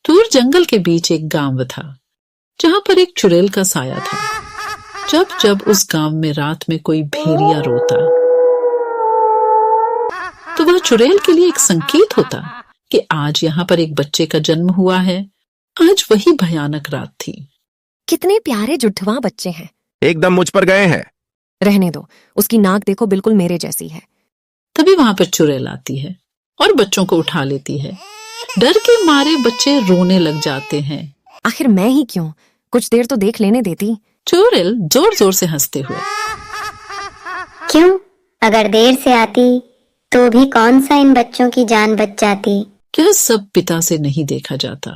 दूर जंगल के बीच एक गांव था जहां पर एक चुड़ैल का साया था। जब जब उस गांव में रात में कोई भेड़िया रोता तो वह चुड़ैल के लिए एक संकेत होता कि आज यहाँ पर एक बच्चे का जन्म हुआ है। आज वही भयानक रात थी। कितने प्यारे जुड़वा बच्चे हैं। एकदम मुझ पर गए हैं। रहने दो, उसकी नाक देखो बिल्कुल मेरे जैसी है। तभी वहां पर चुड़ैल आती है और बच्चों को उठा लेती है। डर के मारे बच्चे रोने लग जाते हैं। आखिर मैं ही क्यों, कुछ देर तो देख लेने देती। चुड़ैल जोर जोर से हंसते हुए, क्यों, अगर देर से आती तो भी कौन सा इन बच्चों की जान बच जाती। यह सब पिता से नहीं देखा जाता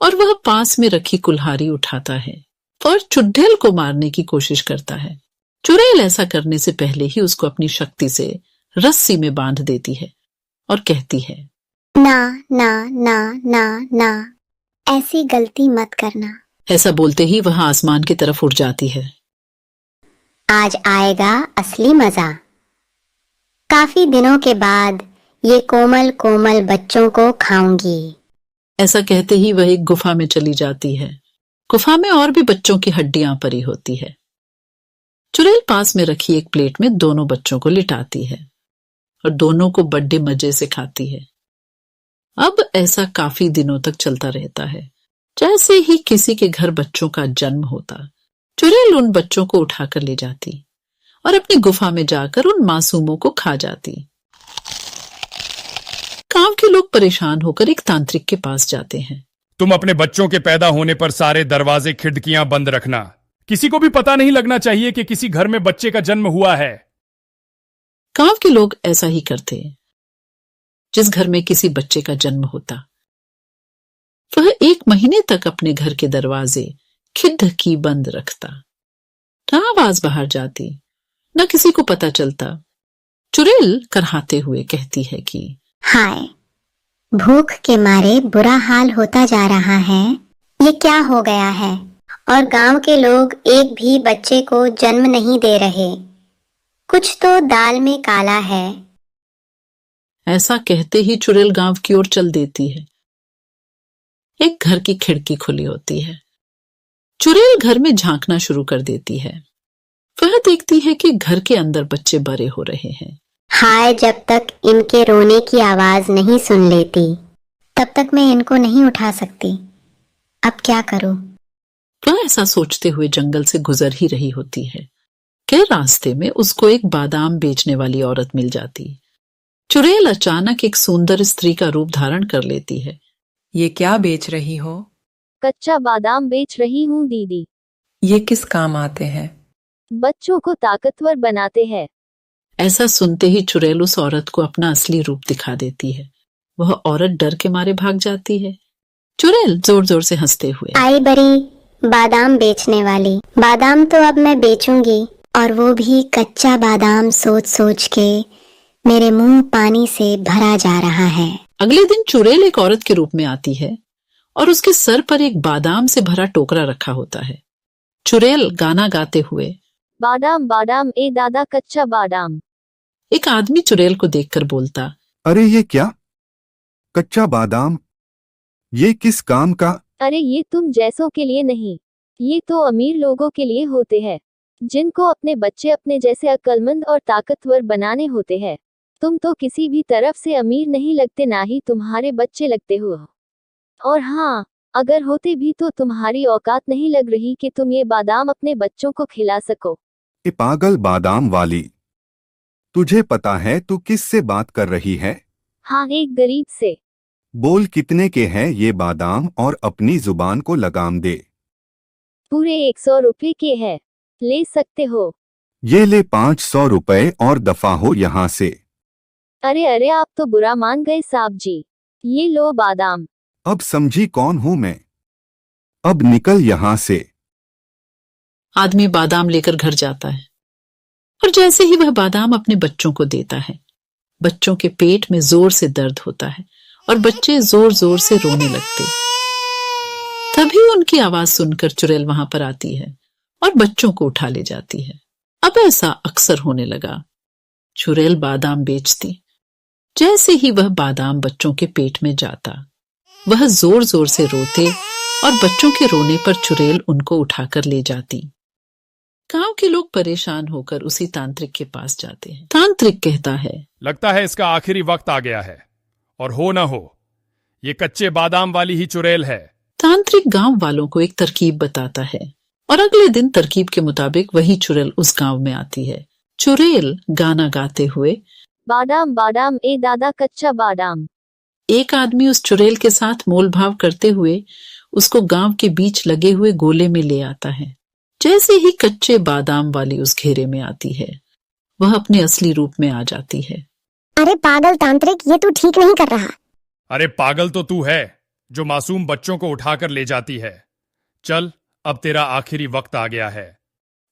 और वह पास में रखी कुल्हाड़ी उठाता है और चुड़ैल को मारने की कोशिश करता है। चुड़ैल ऐसा करने से पहले ही उसको अपनी शक्ति से रस्सी में बांध देती है और कहती है, ना ना ना ना ना, ऐसी गलती मत करना। ऐसा बोलते ही वह आसमान की तरफ उड़ जाती है। आज आएगा असली मजा। काफी दिनों के बाद ये कोमल कोमल बच्चों को खाऊंगी। ऐसा कहते ही वह एक गुफा में चली जाती है। गुफा में और भी बच्चों की हड्डियां पड़ी होती है। चुड़ैल पास में रखी एक प्लेट में दोनों बच्चों को लिटाती है और दोनों को बड़े मजे से खाती है। अब ऐसा काफी दिनों तक चलता रहता है। जैसे ही किसी के घर बच्चों का जन्म होता, चुड़ैल उन बच्चों को उठाकर ले जाती और अपनी गुफा में जाकर उन मासूमों को खा जाती। गांव के लोग परेशान होकर एक तांत्रिक के पास जाते हैं। तुम अपने बच्चों के पैदा होने पर सारे दरवाजे खिड़कियां बंद रखना। किसी को भी पता नहीं लगना चाहिए कि किसी घर में बच्चे का जन्म हुआ है। गांव के लोग ऐसा ही करते। जिस घर में किसी बच्चे का जन्म होता, वह 1 महीने तक अपने घर के दरवाजे खिड़की बंद रखता। न आवाज बाहर जाती, न किसी को पता चलता। चुड़ैल करहाते हुए कहती है कि हाय, भूख के मारे बुरा हाल होता जा रहा है। ये क्या हो गया है? और गांव के लोग एक भी बच्चे को जन्म नहीं दे रहे। कुछ तो दाल में काला है। ऐसा कहते ही चुड़ैल गांव की ओर चल देती है। एक घर की खिड़की खुली होती है। चुड़ैल घर में झांकना शुरू कर देती है। वह देखती है कि घर के अंदर बच्चे बड़े हो रहे हैं। हाय, जब तक इनके रोने की आवाज नहीं सुन लेती तब तक मैं इनको नहीं उठा सकती। अब क्या करूं? वह ऐसा सोचते हुए जंगल से गुजर ही रही होती है कि रास्ते में उसको एक बादाम बेचने वाली औरत मिल जाती। चुड़ैल अचानक एक सुंदर स्त्री का रूप धारण कर लेती है। ये क्या बेच रही हो? कच्चा बादाम बेच रही हूँ दीदी। ये किस काम आते हैं? बच्चों को ताकतवर बनाते हैं। ऐसा सुनते ही चुड़ैल उस औरत को अपना असली रूप दिखा देती है। वह औरत डर के मारे भाग जाती है। चुड़ैल जोर जोर से हंसते हुए, आई बड़ी बादाम बेचने वाली। बादाम तो अब मैं बेचूंगी, और वो भी कच्चा बादाम। सोच सोच के मेरे मुंह पानी से भरा जा रहा है। अगले दिन चुड़ैल एक औरत के रूप में आती है और उसके सर पर एक बादाम से भरा टोकरा रखा होता है। चुड़ैल गाना गाते हुए, बादाम बादाम ए दादा कच्चा बादाम। एक आदमी चुड़ैल को देखकर बोलता, अरे ये क्या? कच्चा बादाम? ये किस काम का? अरे ये तुम जैसों के लिए नहीं, ये तो अमीर लोगों के लिए होते हैं, जिनको अपने बच्चे अपने जैसे अक्लमंद और ताकतवर बनाने होते हैं। तुम तो किसी भी तरफ से अमीर नहीं लगते, ना ही तुम्हारे बच्चे लगते हो। और हाँ, अगर होते भी तो तुम्हारी औकात नहीं लग रही कि तुम ये बादाम अपने बच्चों को खिला सको। ये पागल बादाम वाली, तुझे पता है तू किस से बात कर रही है? हाँ, एक गरीब से। बोल कितने के हैं ये बादाम और अपनी जुबान को लगाम दे। पूरे 100 रुपए के है, ले सकते हो। ये ले 500 रुपए और दफा हो यहाँ से। अरे अरे, आप तो बुरा मान गए साहब जी। ये लो बादाम। अब समझी कौन हूं मैं? अब निकल यहाँ से। आदमी बादाम लेकर घर जाता है और जैसे ही वह बादाम अपने बच्चों को देता है, बच्चों के पेट में जोर से दर्द होता है और बच्चे जोर जोर से रोने लगते। तभी उनकी आवाज सुनकर चुड़ैल वहां पर आती है और बच्चों को उठा ले जाती है। अब ऐसा अक्सर होने लगा। चुड़ैल बादाम बेचती। जैसे ही वह बादाम बच्चों के पेट में जाता, वह जोर जोर से रोते और बच्चों के रोने पर चुड़ैल उनको उठाकर ले जाती। गांव के लोग परेशान होकर उसी तांत्रिक के पास जाते हैं। तांत्रिक कहता है, लगता है इसका आखिरी वक्त आ गया है, और हो न हो ये कच्चे बादाम वाली ही चुड़ैल है। तांत्रिक गांव वालों को एक तरकीब बताता है और अगले दिन तरकीब के मुताबिक वही चुड़ैल उस गांव में आती है। चुड़ैल गाना गाते हुए, बादाम बादाम ए दादा कच्चा बादाम। एक आदमी उस चुड़ैल के साथ मोल भाव करते हुए उसको गांव के बीच लगे हुए गोले में ले आता है। जैसे ही कच्चे बादाम वाली उस घेरे में आती है, वह अपने असली रूप में आ जाती है। अरे पागल तांत्रिक, ये तू ठीक नहीं कर रहा। अरे पागल तो तू है जो मासूम बच्चों को उठाकर ले जाती है। चल, अब तेरा आखिरी वक्त आ गया है।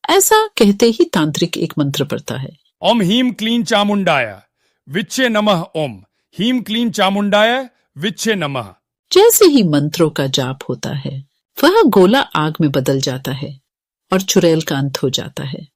ऐसा कहते ही तांत्रिक एक मंत्र पढ़ता है। ओम हीम क्लीन चामुंडाय विच्चे नमः। ओम हीम क्लीन चामुंडाय विच्चे नमः। जैसे ही मंत्रों का जाप होता है, वह गोला आग में बदल जाता है और चुड़ैल का अंत हो जाता है।